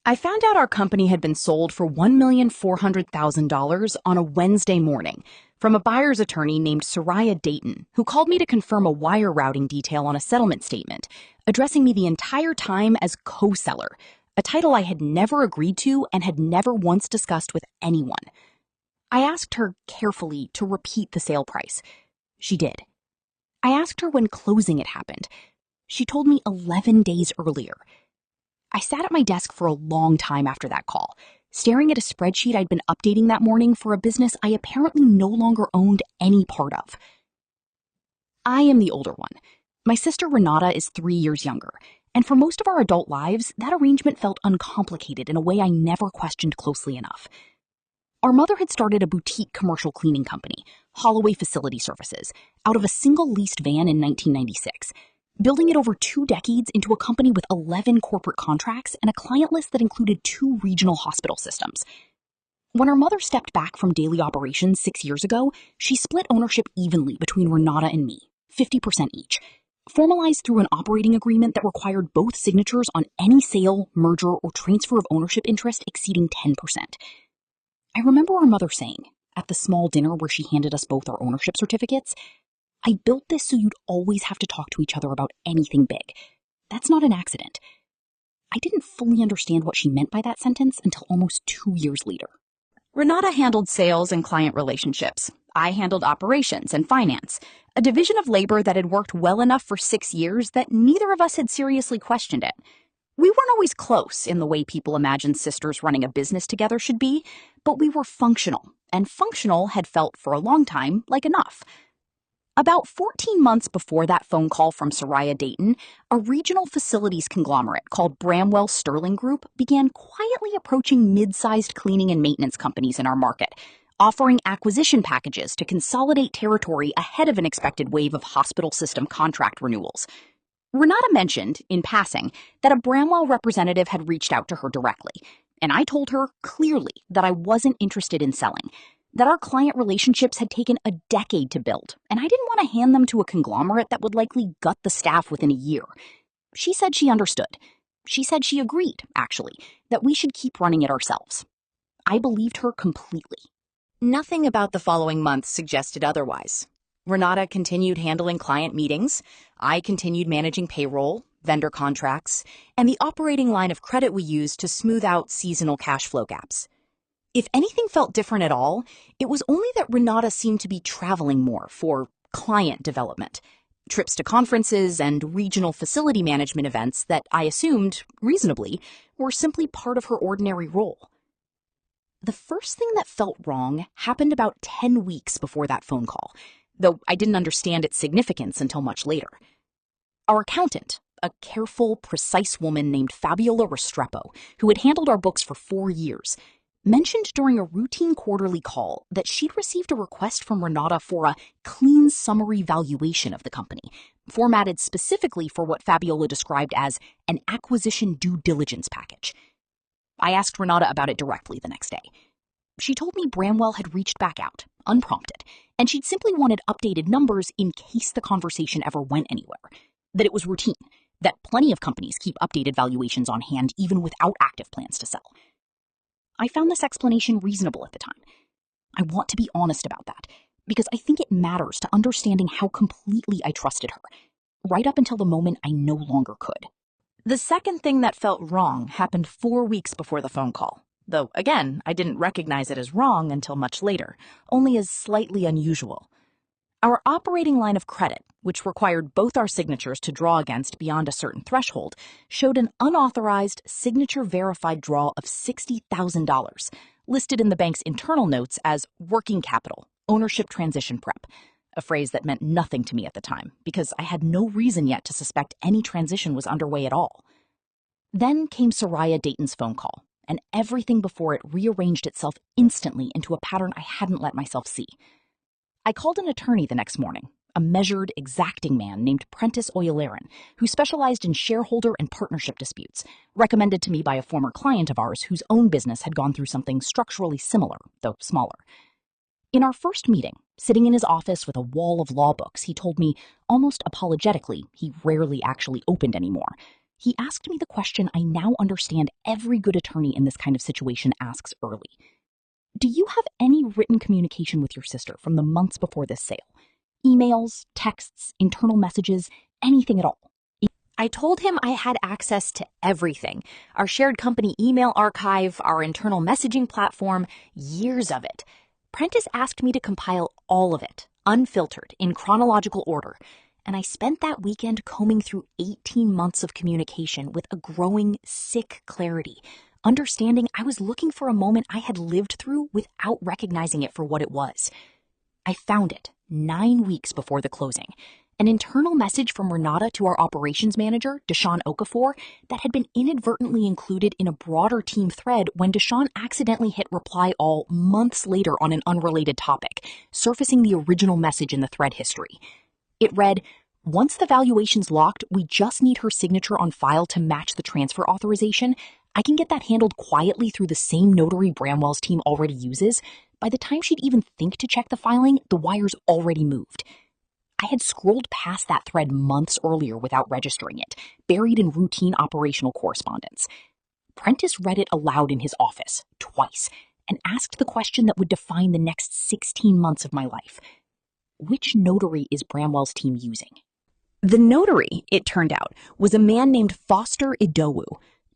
I found out our company had been sold for $1,400,000 on a Wednesday morning from a buyer's attorney named Soraya Dayton, who called me to confirm a wire routing detail on a settlement statement, addressing me the entire time as co-seller, a title I had never agreed to and had never once discussed with anyone. I asked her carefully to repeat the sale price. She did. I asked her when closing had happened. She told me 11 days earlier. I sat at my desk for a long time after that call, staring at a spreadsheet I'd been updating that morning for a business I apparently no longer owned any part of. I am the older one. My sister Renata is 3 years younger, and for most of our adult lives, that arrangement felt uncomplicated in a way I never questioned closely enough. Our mother had started a boutique commercial cleaning company, Holloway Facility Services, out of a single leased van in 1996. Building it over 2 decades into a company with 11 corporate contracts and a client list that included 2 regional hospital systems. When our mother stepped back from daily operations 6 years ago, she split ownership evenly between Renata and me, 50% each, formalized through an operating agreement that required both signatures on any sale, merger, or transfer of ownership interest exceeding 10%. I remember our mother saying, at the small dinner where she handed us both our ownership certificates, "I built this so you'd always have to talk to each other about anything big. That's not an accident." I didn't fully understand what she meant by that sentence until almost 2 years later. Renata handled sales and client relationships. I handled operations and finance, a division of labor that had worked well enough for 6 years that neither of us had seriously questioned it. We weren't always close in the way people imagine sisters running a business together should be, but we were functional, and functional had felt for a long time like enough. About 14 months before that phone call from Soraya Dayton, a regional facilities conglomerate called Bramwell Sterling Group began quietly approaching mid-sized cleaning and maintenance companies in our market, offering acquisition packages to consolidate territory ahead of an expected wave of hospital system contract renewals. Renata mentioned, in passing, that a Bramwell representative had reached out to her directly, and I told her clearly that I wasn't interested in selling, that our client relationships had taken a decade to build, and I didn't want to hand them to a conglomerate that would likely gut the staff within a year. She said she understood. She said she agreed, actually, that we should keep running it ourselves. I believed her completely. Nothing about the following months suggested otherwise. Renata continued handling client meetings, I continued managing payroll, vendor contracts, and the operating line of credit we used to smooth out seasonal cash flow gaps. If anything felt different at all, it was only that Renata seemed to be traveling more for client development, trips to conferences and regional facility management events that I assumed, reasonably, were simply part of her ordinary role. The first thing that felt wrong happened about 10 weeks before that phone call, though I didn't understand its significance until much later. Our accountant, a careful, precise woman named Fabiola Restrepo, who had handled our books for 4 years, mentioned during a routine quarterly call that she'd received a request from Renata for a clean summary valuation of the company, formatted specifically for what Fabiola described as an acquisition due diligence package. I asked Renata about it directly the next day. She told me Bramwell had reached back out, unprompted, and she'd simply wanted updated numbers in case the conversation ever went anywhere, that it was routine, that plenty of companies keep updated valuations on hand even without active plans to sell. I found this explanation reasonable at the time. I want to be honest about that, because I think it matters to understanding how completely I trusted her, right up until the moment I no longer could. The second thing that felt wrong happened 4 weeks before the phone call, though, again, I didn't recognize it as wrong until much later, only as slightly unusual. Our operating line of credit, which required both our signatures to draw against beyond a certain threshold, showed an unauthorized, signature-verified draw of $60,000, listed in the bank's internal notes as working capital, ownership transition prep, a phrase that meant nothing to me at the time because I had no reason yet to suspect any transition was underway at all. Then came Soraya Dayton's phone call, and everything before it rearranged itself instantly into a pattern I hadn't let myself see. I called an attorney the next morning, a measured, exacting man named Prentice Oyaleran, who specialized in shareholder and partnership disputes, recommended to me by a former client of ours whose own business had gone through something structurally similar, though smaller. In our first meeting, sitting in his office with a wall of law books, he told me, almost apologetically, he rarely actually opened anymore, He asked me the question I now understand every good attorney in this kind of situation asks early. Do you have any written communication with your sister from the months before this sale? Emails, texts, internal messages, anything at all? I told him I had access to everything. Our shared company email archive, our internal messaging platform, years of it. Prentice asked me to compile all of it, unfiltered, in chronological order. And I spent that weekend combing through 18 months of communication with a growing, sick clarity, understanding I was looking for a moment I had lived through without recognizing it for what it was. I found it 9 weeks before the closing. An internal message from Renata to our operations manager, Deshaun Okafor, that had been inadvertently included in a broader team thread when Deshaun accidentally hit reply all months later on an unrelated topic, surfacing the original message in the thread history. It read, "Once the valuation's locked, we just need her signature on file to match the transfer authorization. I can get that handled quietly through the same notary Bramwell's team already uses. By the time she'd even think to check the filing, the wire's already moved." I had scrolled past that thread months earlier without registering it, buried in routine operational correspondence. Prentice read it aloud in his office, twice, and asked the question that would define the next 16 months of my life. Which notary is Bramwell's team using? The notary, it turned out, was a man named Foster Idowu,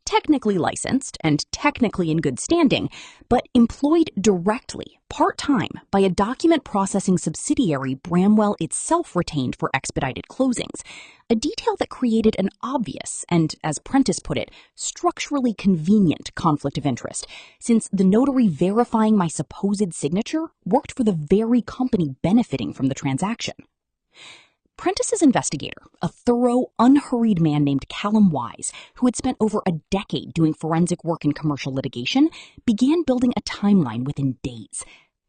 technically licensed and technically in good standing, but employed directly, part-time, by a document processing subsidiary Bramwell itself retained for expedited closings, a detail that created an obvious and, as Prentice put it, structurally convenient conflict of interest, since the notary verifying my supposed signature worked for the very company benefiting from the transaction. Prentice's investigator, a thorough, unhurried man named Callum Wise, who had spent over a decade doing forensic work in commercial litigation, began building a timeline within days.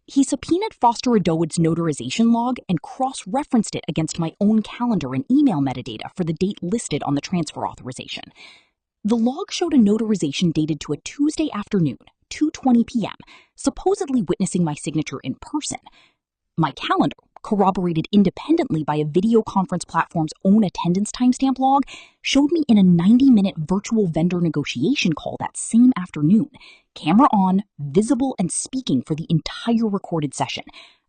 He subpoenaed Foster Idowud's notarization log and cross-referenced it against my own calendar and email metadata for the date listed on the transfer authorization. The log showed a notarization dated to a Tuesday afternoon, 2:20 p.m., supposedly witnessing my signature in person. My calendar, corroborated independently by a video conference platform's own attendance timestamp log, showed me in a 90-minute virtual vendor negotiation call that same afternoon, camera on, visible and speaking for the entire recorded session,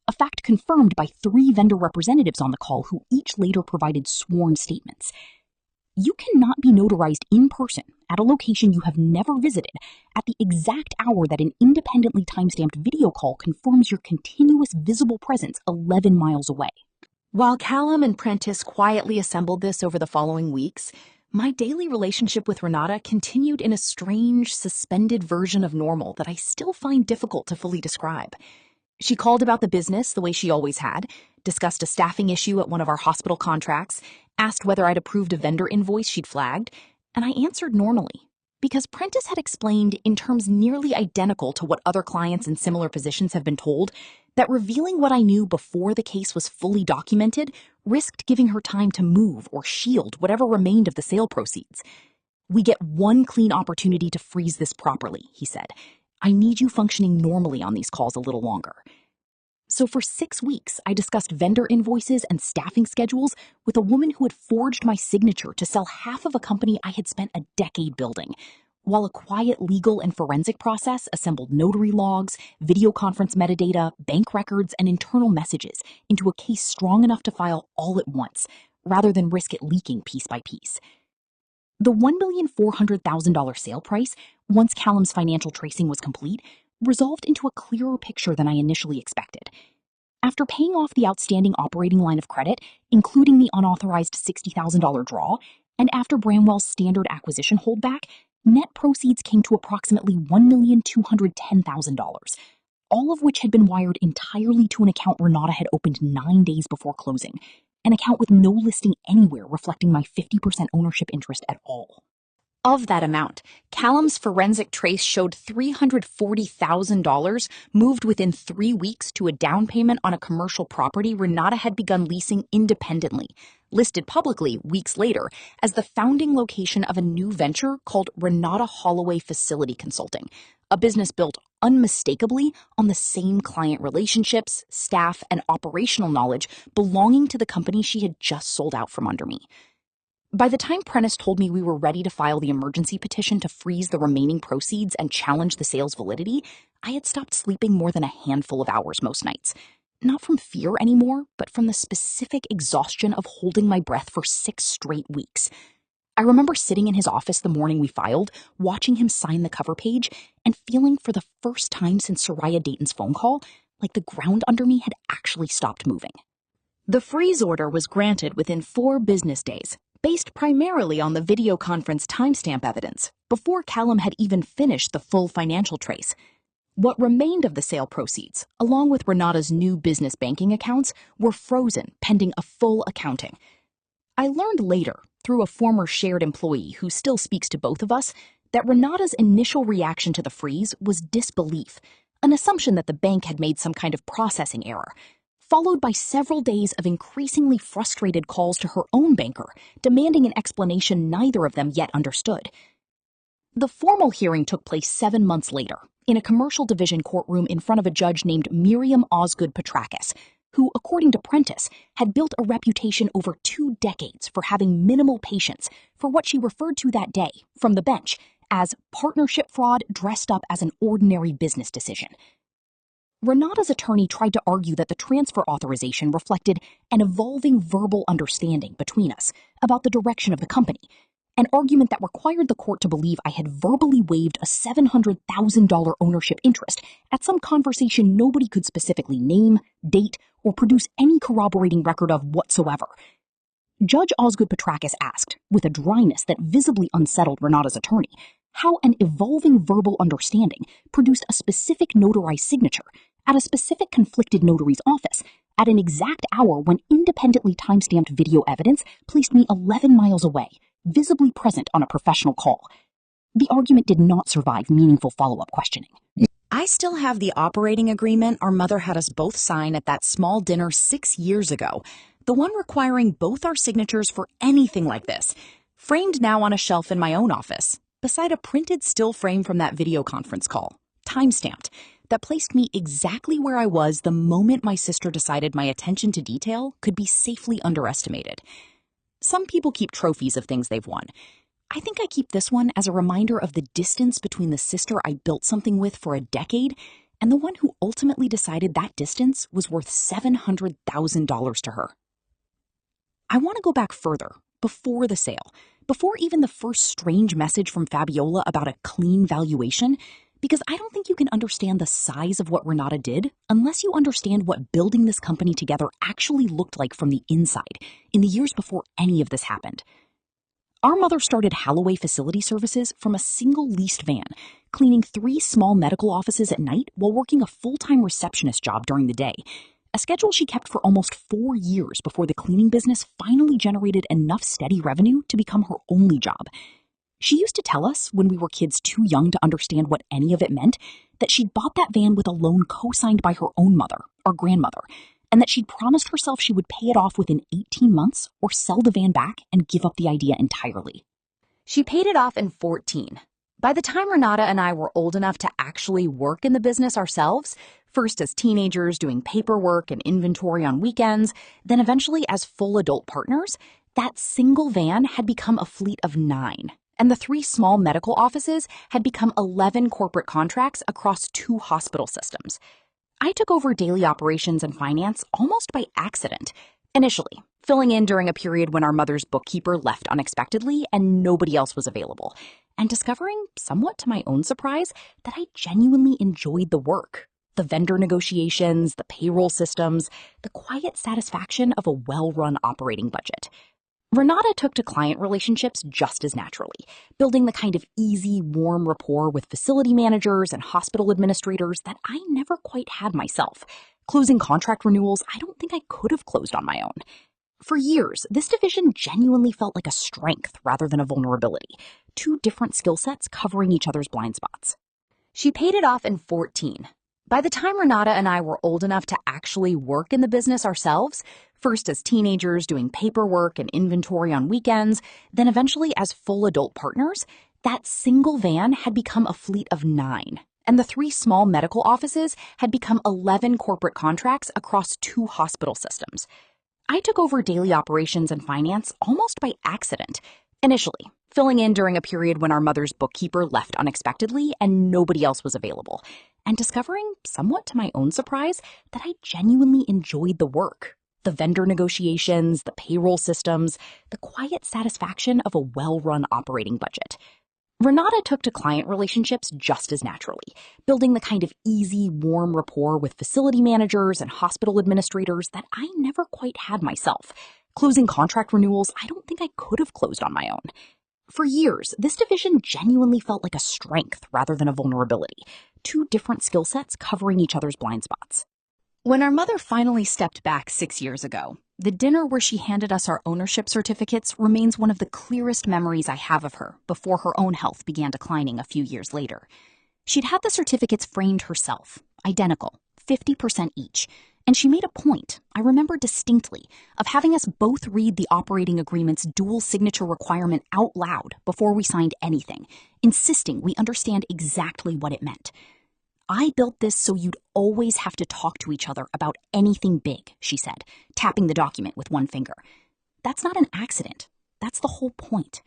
a fact confirmed by 3 vendor representatives on the call who each later provided sworn statements. You cannot be notarized in person at a location you have never visited at the exact hour that an independently timestamped video call confirms your continuous visible presence 11 miles away. While Callum and Prentice quietly assembled this over the following weeks, my daily relationship with Renata continued in a strange, suspended version of normal that I still find difficult to fully describe. She called about the business the way she always had, discussed a staffing issue at one of our hospital contracts, asked whether I'd approved a vendor invoice she'd flagged, and I answered normally, because Prentice had explained in terms nearly identical to what other clients in similar positions have been told, that revealing what I knew before the case was fully documented risked giving her time to move or shield whatever remained of the sale proceeds. "We get one clean opportunity to freeze this properly," he said. "I need you functioning normally on these calls a little longer." So for 6 weeks, I discussed vendor invoices and staffing schedules with a woman who had forged my signature to sell half of a company I had spent a decade building, while a quiet legal and forensic process assembled notary logs, video conference metadata, bank records, and internal messages into a case strong enough to file all at once, rather than risk it leaking piece by piece. The $1,400,000 sale price, once Callum's financial tracing was complete, resolved into a clearer picture than I initially expected. After paying off the outstanding operating line of credit, including the unauthorized $60,000 draw, and after Bramwell's standard acquisition holdback, net proceeds came to approximately $1,210,000, all of which had been wired entirely to an account Renata had opened 9 days before closing, an account with no listing anywhere reflecting my 50% ownership interest at all. Of that amount, Callum's forensic trace showed $340,000 moved within 3 weeks to a down payment on a commercial property Renata had begun leasing independently, listed publicly weeks later as the founding location of a new venture called Renata Holloway Facility Consulting, a business built unmistakably on the same client relationships, staff, and operational knowledge belonging to the company she had just sold out from under me. By the time Prentice told me we were ready to file the emergency petition to freeze the remaining proceeds and challenge the sale's validity, I had stopped sleeping more than a handful of hours most nights. Not from fear anymore, but from the specific exhaustion of holding my breath for 6 straight weeks. I remember sitting in his office the morning we filed, watching him sign the cover page, and feeling for the first time since Soraya Dayton's phone call, like the ground under me had actually stopped moving. The freeze order was granted within 4 business days, based primarily on the video conference timestamp evidence, before Callum had even finished the full financial trace. What remained of the sale proceeds, along with Renata's new business banking accounts, were frozen pending a full accounting. I learned later, through a former shared employee who still speaks to both of us, that Renata's initial reaction to the freeze was disbelief, an assumption that the bank had made some kind of processing error, followed by several days of increasingly frustrated calls to her own banker, demanding an explanation neither of them yet understood. The formal hearing took place 7 months later, in a commercial division courtroom in front of a judge named Miriam Osgood Petrakis, who, according to Prentice, had built a reputation over 2 decades for having minimal patience for what she referred to that day, from the bench, as partnership fraud dressed up as an ordinary business decision. Renata's attorney tried to argue that the transfer authorization reflected an evolving verbal understanding between us about the direction of the company, an argument that required the court to believe I had verbally waived a $700,000 ownership interest at some conversation nobody could specifically name, date, or produce any corroborating record of whatsoever. Judge Osgood Petrakis asked, with a dryness that visibly unsettled Renata's attorney, how an evolving verbal understanding produced a specific notarized signature at a specific conflicted notary's office at an exact hour when independently timestamped video evidence placed me 11 miles away, visibly present on a professional call. The argument did not survive meaningful follow-up questioning. I still have the operating agreement our mother had us both sign at that small dinner 6 years ago, the one requiring both our signatures for anything like this, framed now on a shelf in my own office, beside a printed still frame from that video conference call, time-stamped, that placed me exactly where I was the moment my sister decided my attention to detail could be safely underestimated. Some people keep trophies of things they've won. I think I keep this one as a reminder of the distance between the sister I built something with for a decade and the one who ultimately decided that distance was worth $700,000 to her. I want to go back further, before the sale, before even the first strange message from Fabiola about a clean valuation, because I don't think you can understand the size of what Renata did unless you understand what building this company together actually looked like from the inside in the years before any of this happened. Our mother started Halloway Facility Services from a single leased van, cleaning 3 small medical offices at night while working a full-time receptionist job during the day, a schedule she kept for almost 4 years before the cleaning business finally generated enough steady revenue to become her only job. She used to tell us, when we were kids too young to understand what any of it meant, that she'd bought that van with a loan co-signed by her own mother, our grandmother, and that she'd promised herself she would pay it off within 18 months or sell the van back and give up the idea entirely. She paid it off in 14. By the time Renata and I were old enough to actually work in the business ourselves, first as teenagers doing paperwork and inventory on weekends, then eventually as full adult partners, that single van had become a fleet of 9. And the 3 small medical offices had become 11 corporate contracts across 2 hospital systems. I took over daily operations and finance almost by accident, initially, filling in during a period when our mother's bookkeeper left unexpectedly and nobody else was available, and discovering, somewhat to my own surprise, that I genuinely enjoyed the work. The vendor negotiations, the payroll systems, the quiet satisfaction of a well-run operating budget. Renata took to client relationships just as naturally, building the kind of easy, warm rapport with facility managers and hospital administrators that I never quite had myself. Closing contract renewals I don't think I could have closed on my own. For years, this division genuinely felt like a strength rather than a vulnerability, 2 different skill sets covering each other's blind spots. She paid it off in 14. By the time Renata and I were old enough to actually work in the business ourselves, first as teenagers doing paperwork and inventory on weekends, then eventually as full adult partners, that single van had become a fleet of 9. And the 3 small medical offices had become 11 corporate contracts across 2 hospital systems. I took over daily operations and finance almost by accident. Initially, filling in during a period when our mother's bookkeeper left unexpectedly and nobody else was available, and discovering, somewhat to my own surprise, that I genuinely enjoyed the work. The vendor negotiations, the payroll systems, the quiet satisfaction of a well-run operating budget. Renata took to client relationships just as naturally, building the kind of easy, warm rapport with facility managers and hospital administrators that I never quite had myself. Closing contract renewals I don't think I could have closed on my own. For years, this division genuinely felt like a strength rather than a vulnerability, two different skill sets covering each other's blind spots. When our mother finally stepped back 6 years ago, the dinner where she handed us our ownership certificates remains one of the clearest memories I have of her before her own health began declining a few years later. She'd had the certificates framed herself, identical, 50% each, and she made a point, I remember distinctly, of having us both read the operating agreement's dual signature requirement out loud before we signed anything, insisting we understand exactly what it meant. I built this so you'd always have to talk to each other about anything big, she said, tapping the document with one finger. That's not an accident. That's the whole point.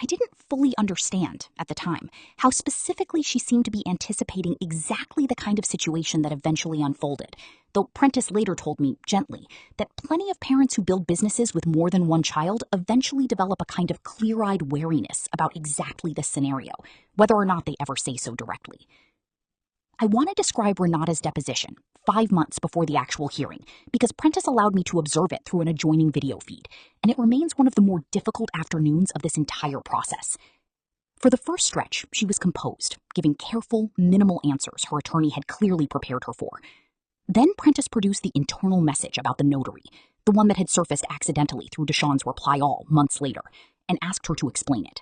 I didn't fully understand, at the time, how specifically she seemed to be anticipating exactly the kind of situation that eventually unfolded, though Prentice later told me, gently, that plenty of parents who build businesses with more than one child eventually develop a kind of clear-eyed wariness about exactly this scenario, whether or not they ever say so directly. I want to describe Renata's deposition, 5 months before the actual hearing, because Prentice allowed me to observe it through an adjoining video feed, and it remains one of the more difficult afternoons of this entire process. For the first stretch, she was composed, giving careful, minimal answers her attorney had clearly prepared her for. Then Prentice produced the internal message about the notary, the one that had surfaced accidentally through Deshawn's reply all months later, and asked her to explain it.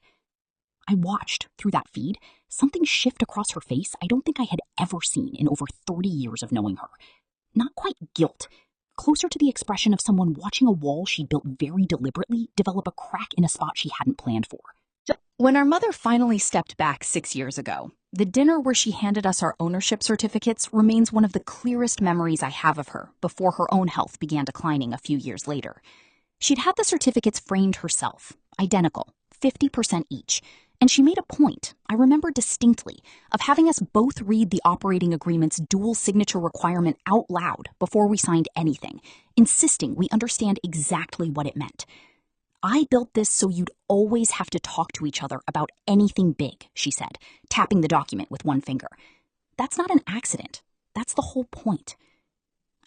I watched, through that feed, something shift across her face I don't think I had ever seen in over 30 years of knowing her. Not quite guilt, closer to the expression of someone watching a wall she'd built very deliberately develop a crack in a spot she hadn't planned for. When our mother finally stepped back 6 years ago, the dinner where she handed us our ownership certificates remains one of the clearest memories I have of her before her own health began declining a few years later. She'd had the certificates framed herself, identical, 50% each, and she made a point, I remember distinctly, of having us both read the operating agreement's dual signature requirement out loud before we signed anything, insisting we understand exactly what it meant. I built this so you'd always have to talk to each other about anything big, she said, tapping the document with one finger. That's not an accident. That's the whole point.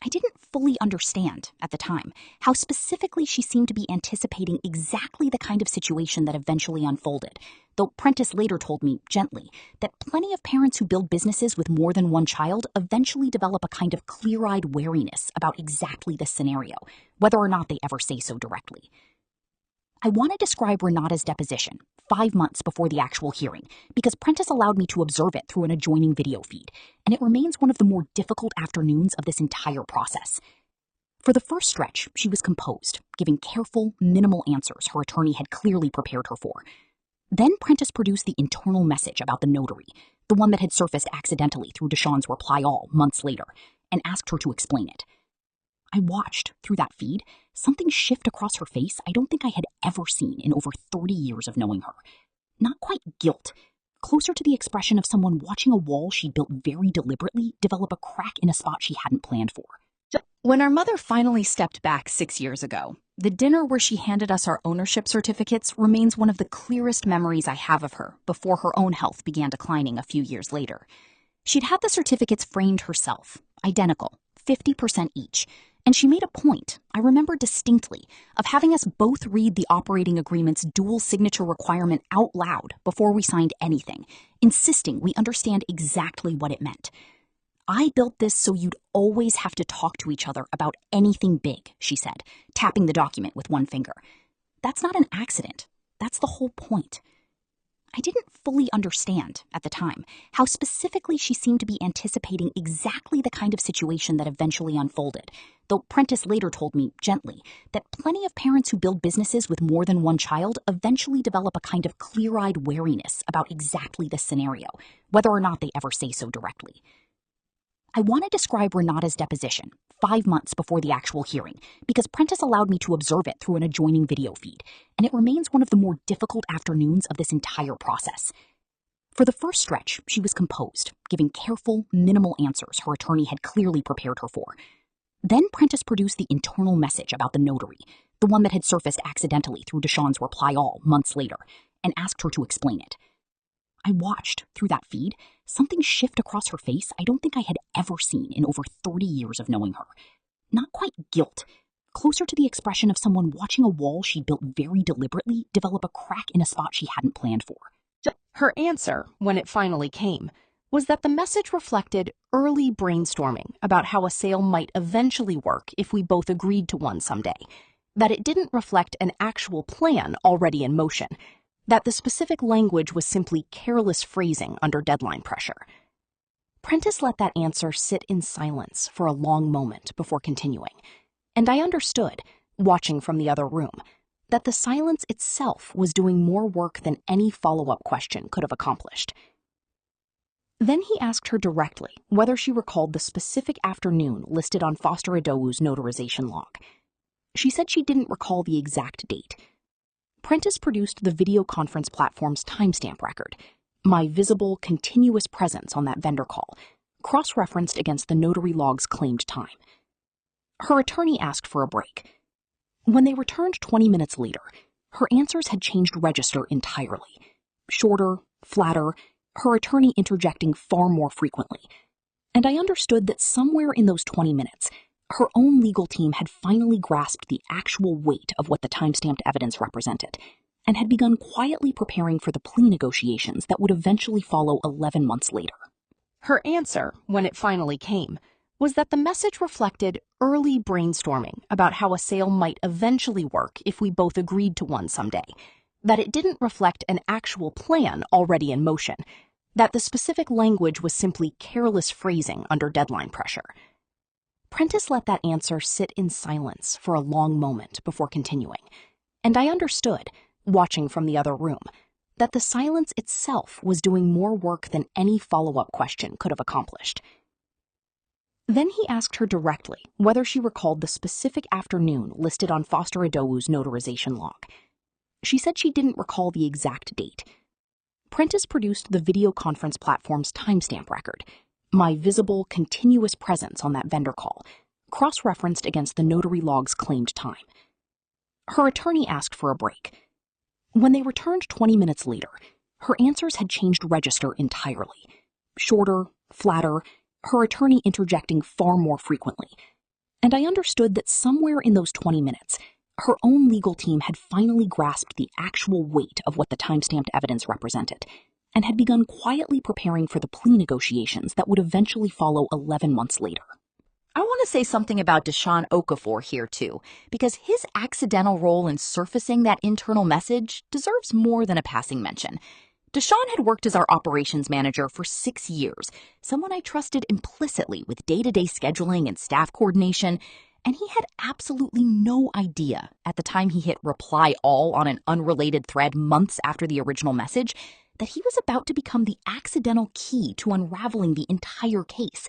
I didn't fully understand, at the time, how specifically she seemed to be anticipating exactly the kind of situation that eventually unfolded, though Prentice later told me, gently, that plenty of parents who build businesses with more than one child eventually develop a kind of clear-eyed wariness about exactly this scenario, whether or not they ever say so directly. I want to describe Renata's deposition, 5 months before the actual hearing, because Prentice allowed me to observe it through an adjoining video feed, and it remains one of the more difficult afternoons of this entire process. For the first stretch, she was composed, giving careful, minimal answers her attorney had clearly prepared her for. Then Prentice produced the internal message about the notary, the one that had surfaced accidentally through Deshawn's reply all months later, and asked her to explain it. I watched, through that feed, something shift across her face I don't think I had ever seen in over 30 years of knowing her. Not quite guilt, closer to the expression of someone watching a wall she'd built very deliberately develop a crack in a spot she hadn't planned for. When our mother finally stepped back 6 years ago, the dinner where she handed us our ownership certificates remains one of the clearest memories I have of her before her own health began declining a few years later. She'd had the certificates framed herself, identical, 50% each, and she made a point, I remember distinctly, of having us both read the operating agreement's dual signature requirement out loud before we signed anything, insisting we understand exactly what it meant. I built this so you'd always have to talk to each other about anything big, she said, tapping the document with one finger. That's not an accident. That's the whole point. I didn't fully understand, at the time, how specifically she seemed to be anticipating exactly the kind of situation that eventually unfolded, though Prentice later told me, gently, that plenty of parents who build businesses with more than one child eventually develop a kind of clear-eyed wariness about exactly this scenario, whether or not they ever say so directly. I want to describe Renata's deposition, 5 months before the actual hearing, because Prentice allowed me to observe it through an adjoining video feed, and it remains one of the more difficult afternoons of this entire process. For the first stretch, she was composed, giving careful, minimal answers her attorney had clearly prepared her for. Then Prentice produced the internal message about the notary, the one that had surfaced accidentally through Deshawn's reply all months later, and asked her to explain it. I watched, through that feed, something shift across her face I don't think I had ever seen in over 30 years of knowing her. Not quite guilt, closer to the expression of someone watching a wall she built very deliberately develop a crack in a spot she hadn't planned for. Her answer, when it finally came, was that the message reflected early brainstorming about how a sale might eventually work if we both agreed to one someday, that it didn't reflect an actual plan already in motion, that the specific language was simply careless phrasing under deadline pressure. Prentice let that answer sit in silence for a long moment before continuing, and I understood, watching from the other room, that the silence itself was doing more work than any follow-up question could have accomplished. Then he asked her directly whether she recalled the specific afternoon listed on Foster Adou's notarization log. She said she didn't recall the exact date. Prentice produced the video conference platform's timestamp record, my visible, continuous presence on that vendor call, cross-referenced against the notary log's claimed time. Her attorney asked for a break. When they returned 20 minutes later, her answers had changed register entirely. Shorter, flatter, her attorney interjecting far more frequently. And I understood that somewhere in those 20 minutes, her own legal team had finally grasped the actual weight of what the timestamped evidence represented, and had begun quietly preparing for the plea negotiations that would eventually follow 11 months later. Her answer, when it finally came, was that the message reflected early brainstorming about how a sale might eventually work if we both agreed to one someday, that it didn't reflect an actual plan already in motion, that the specific language was simply careless phrasing under deadline pressure. Prentice let that answer sit in silence for a long moment before continuing, and I understood, watching from the other room, that the silence itself was doing more work than any follow-up question could have accomplished. Then he asked her directly whether she recalled the specific afternoon listed on Foster Adou's notarization log. She said she didn't recall the exact date. Prentice produced the video conference platform's timestamp record, my visible, continuous presence on that vendor call, cross-referenced against the notary log's claimed time. Her attorney asked for a break. When they returned 20 minutes later, her answers had changed register entirely. Shorter, flatter, her attorney interjecting far more frequently. And I understood that somewhere in those 20 minutes, her own legal team had finally grasped the actual weight of what the timestamped evidence represented, and had begun quietly preparing for the plea negotiations that would eventually follow 11 months later. I want to say something about Deshawn Okafor here too, because his accidental role in surfacing that internal message deserves more than a passing mention. Deshawn had worked as our operations manager for 6 years, someone I trusted implicitly with day-to-day scheduling and staff coordination, and he had absolutely no idea at the time he hit reply all on an unrelated thread months after the original message that he was about to become the accidental key to unraveling the entire case.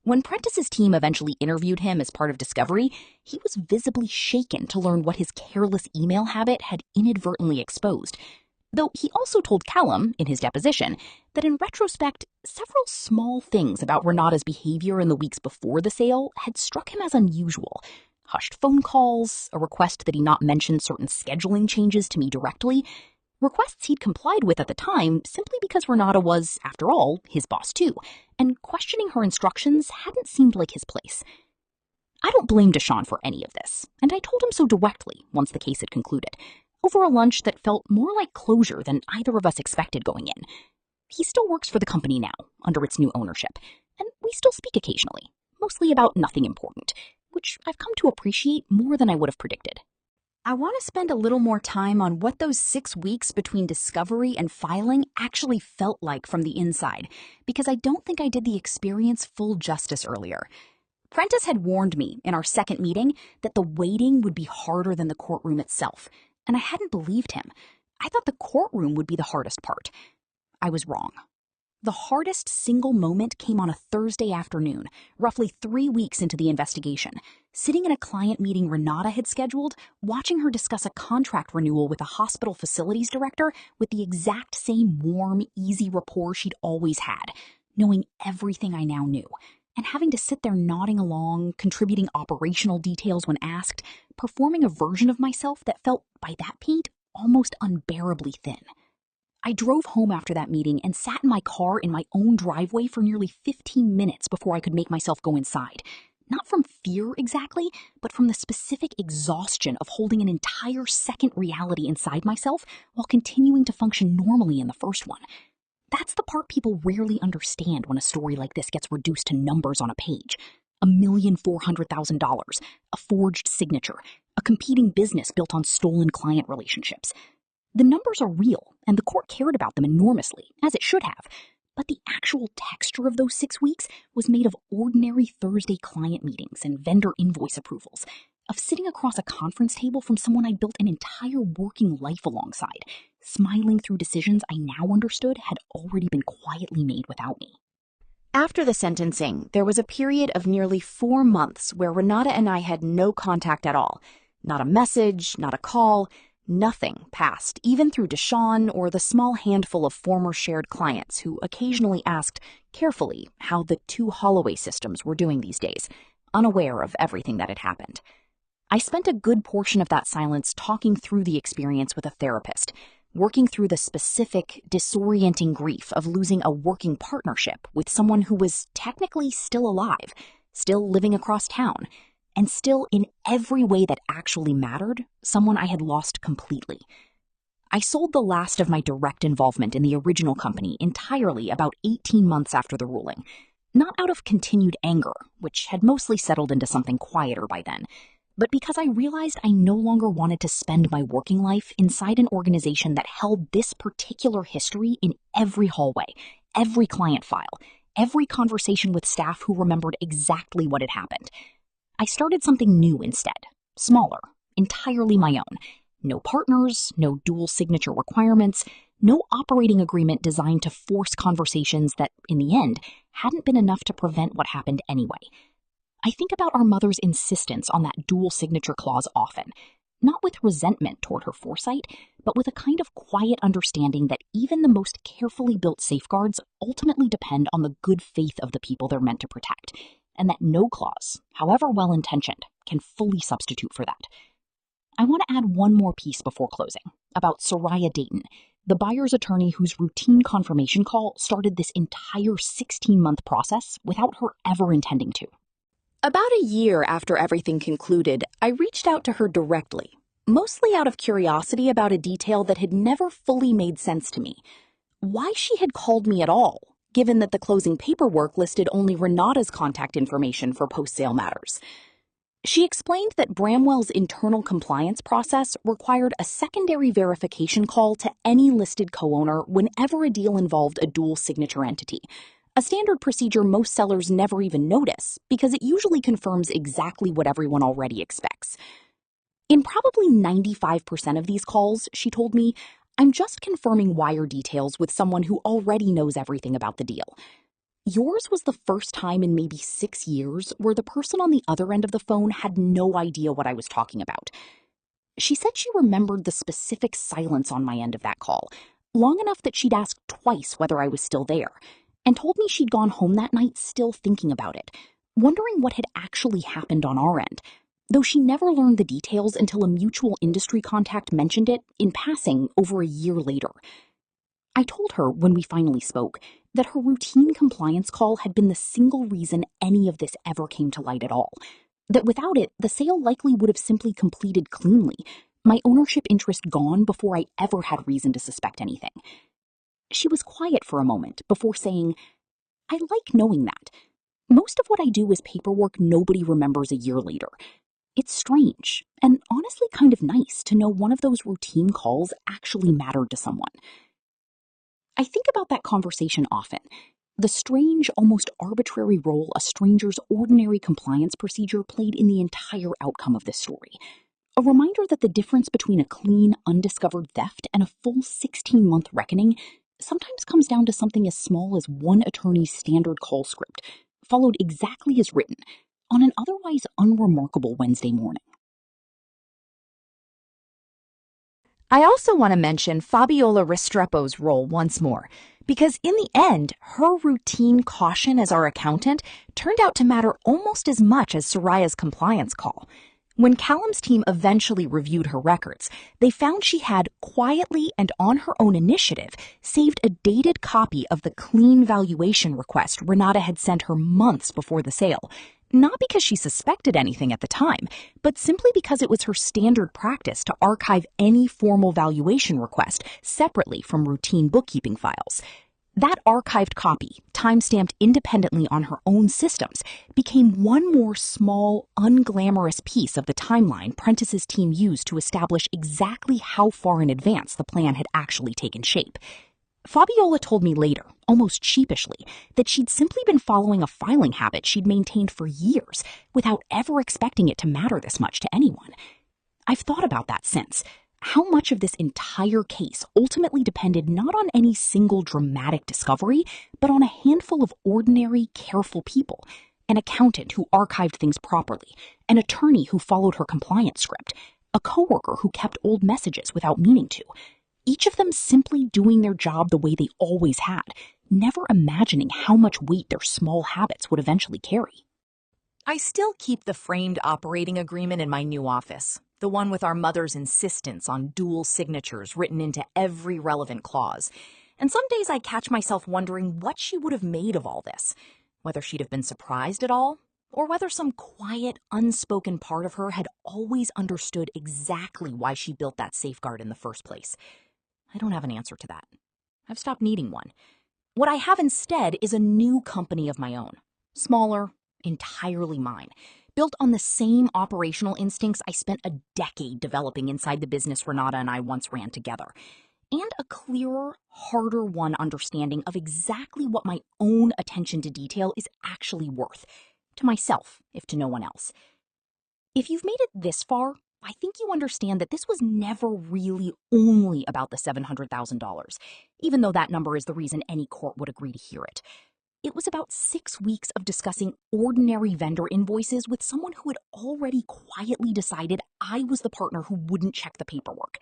When Prentice's team eventually interviewed him as part of Discovery, he was visibly shaken to learn what his careless email habit had inadvertently exposed. Though he also told Callum, in his deposition, that in retrospect, several small things about Renata's behavior in the weeks before the sale had struck him as unusual. Hushed phone calls, a request that he not mention certain scheduling changes to me directly, requests he'd complied with at the time simply because Renata was, after all, his boss too, and questioning her instructions hadn't seemed like his place. I don't blame Deshawn for any of this, and I told him so directly once the case had concluded, over a lunch that felt more like closure than either of us expected going in. He still works for the company now, under its new ownership, and we still speak occasionally, mostly about nothing important, which I've come to appreciate more than I would have predicted. I want to spend a little more time on what those 6 weeks between discovery and filing actually felt like from the inside, because I don't think I did the experience full justice earlier. Prentice had warned me in our second meeting that the waiting would be harder than the courtroom itself, and I hadn't believed him. I thought the courtroom would be the hardest part. I was wrong. The hardest single moment came on a Thursday afternoon, roughly 3 weeks into the investigation. Sitting in a client meeting Renata had scheduled, watching her discuss a contract renewal with a hospital facilities director with the exact same warm, easy rapport she'd always had, knowing everything I now knew, and having to sit there nodding along, contributing operational details when asked, performing a version of myself that felt, by that point, almost unbearably thin. I drove home after that meeting and sat in my car in my own driveway for nearly 15 minutes before I could make myself go inside. Not from fear exactly, but from the specific exhaustion of holding an entire second reality inside myself while continuing to function normally in the first one. That's the part people rarely understand when a story like this gets reduced to numbers on a page. $1,400,000, a forged signature, a competing business built on stolen client relationships. The numbers are real, and the court cared about them enormously, as it should have. But the actual texture of those 6 weeks was made of ordinary Thursday client meetings and vendor invoice approvals, of sitting across a conference table from someone I'd built an entire working life alongside, smiling through decisions I now understood had already been quietly made without me. After the sentencing, there was a period of nearly 4 months where Renata and I had no contact at all. Not a message, not a call. Nothing passed, even through Deshawn or the small handful of former shared clients who occasionally asked, carefully, how the 2 Holloway systems were doing these days, unaware of everything that had happened. I spent a good portion of that silence talking through the experience with a therapist, working through the specific, disorienting grief of losing a working partnership with someone who was technically still alive, still living across town, and still, in every way that actually mattered, someone I had lost completely. I sold the last of my direct involvement in the original company entirely about 18 months after the ruling. Not out of continued anger, which had mostly settled into something quieter by then, but because I realized I no longer wanted to spend my working life inside an organization that held this particular history in every hallway, every client file, every conversation with staff who remembered exactly what had happened. I started something new instead, smaller, entirely my own. No partners, no dual signature requirements, no operating agreement designed to force conversations that, in the end, hadn't been enough to prevent what happened anyway. I think about our mother's insistence on that dual signature clause often, not with resentment toward her foresight, but with a kind of quiet understanding that even the most carefully built safeguards ultimately depend on the good faith of the people they're meant to protect, and that no clause, however well-intentioned, can fully substitute for that. I want to add one more piece before closing, about Soraya Dayton, the buyer's attorney whose routine confirmation call started this entire 16-month process without her ever intending to. About a year after everything concluded, I reached out to her directly, mostly out of curiosity about a detail that had never fully made sense to me. Why she had called me at all, given that the closing paperwork listed only Renata's contact information for post-sale matters. She explained that Bramwell's internal compliance process required a secondary verification call to any listed co-owner whenever a deal involved a dual signature entity, a standard procedure most sellers never even notice because it usually confirms exactly what everyone already expects. In probably 95% of these calls, she told me, I'm just confirming wire details with someone who already knows everything about the deal. Yours was the first time in maybe 6 years where the person on the other end of the phone had no idea what I was talking about. She said she remembered the specific silence on my end of that call, long enough that she'd asked twice whether I was still there, and told me she'd gone home that night still thinking about it, wondering what had actually happened on our end, though she never learned the details until a mutual industry contact mentioned it in passing over a year later. I told her, when we finally spoke, that her routine compliance call had been the single reason any of this ever came to light at all, that without it, the sale likely would have simply completed cleanly, my ownership interest gone before I ever had reason to suspect anything. She was quiet for a moment before saying, I like knowing that. Most of what I do is paperwork nobody remembers a year later. It's strange, and honestly kind of nice to know one of those routine calls actually mattered to someone. I think about that conversation often, the strange, almost arbitrary role a stranger's ordinary compliance procedure played in the entire outcome of this story. A reminder that the difference between a clean, undiscovered theft and a full 16-month reckoning sometimes comes down to something as small as one attorney's standard call script, followed exactly as written, on an otherwise unremarkable Wednesday morning. I also want to mention Fabiola Restrepo's role once more, because in the end, her routine caution as our accountant turned out to matter almost as much as Soraya's compliance call. When Callum's team eventually reviewed her records, they found she had quietly and on her own initiative saved a dated copy of the clean valuation request Renata had sent her months before the sale. Not because she suspected anything at the time, but simply because it was her standard practice to archive any formal valuation request separately from routine bookkeeping files. That archived copy, time-stamped independently on her own systems, became one more small, unglamorous piece of the timeline Prentice's team used to establish exactly how far in advance the plan had actually taken shape. Fabiola told me later, almost sheepishly, that she'd simply been following a filing habit she'd maintained for years without ever expecting it to matter this much to anyone. I've thought about that since. How much of this entire case ultimately depended not on any single dramatic discovery, but on a handful of ordinary, careful people. An accountant who archived things properly, an attorney who followed her compliance script, a coworker who kept old messages without meaning to. Each of them simply doing their job the way they always had, never imagining how much weight their small habits would eventually carry. I still keep the framed operating agreement in my new office, the one with our mother's insistence on dual signatures written into every relevant clause. And some days I catch myself wondering what she would have made of all this, whether she'd have been surprised at all, or whether some quiet, unspoken part of her had always understood exactly why she built that safeguard in the first place. I don't have an answer to that. I've stopped needing one. What I have instead is a new company of my own. Smaller, entirely mine. Built on the same operational instincts I spent a decade developing inside the business Renata and I once ran together. And a clearer, harder-won understanding of exactly what my own attention to detail is actually worth. To myself, if to no one else. If you've made it this far, I think you understand that this was never really only about the $700,000, even though that number is the reason any court would agree to hear it. It was about 6 weeks of discussing ordinary vendor invoices with someone who had already quietly decided I was the partner who wouldn't check the paperwork.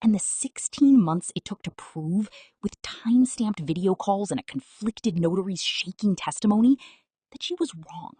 And the 16 months it took to prove, with time-stamped video calls and a conflicted notary's shaking testimony, that she was wrong.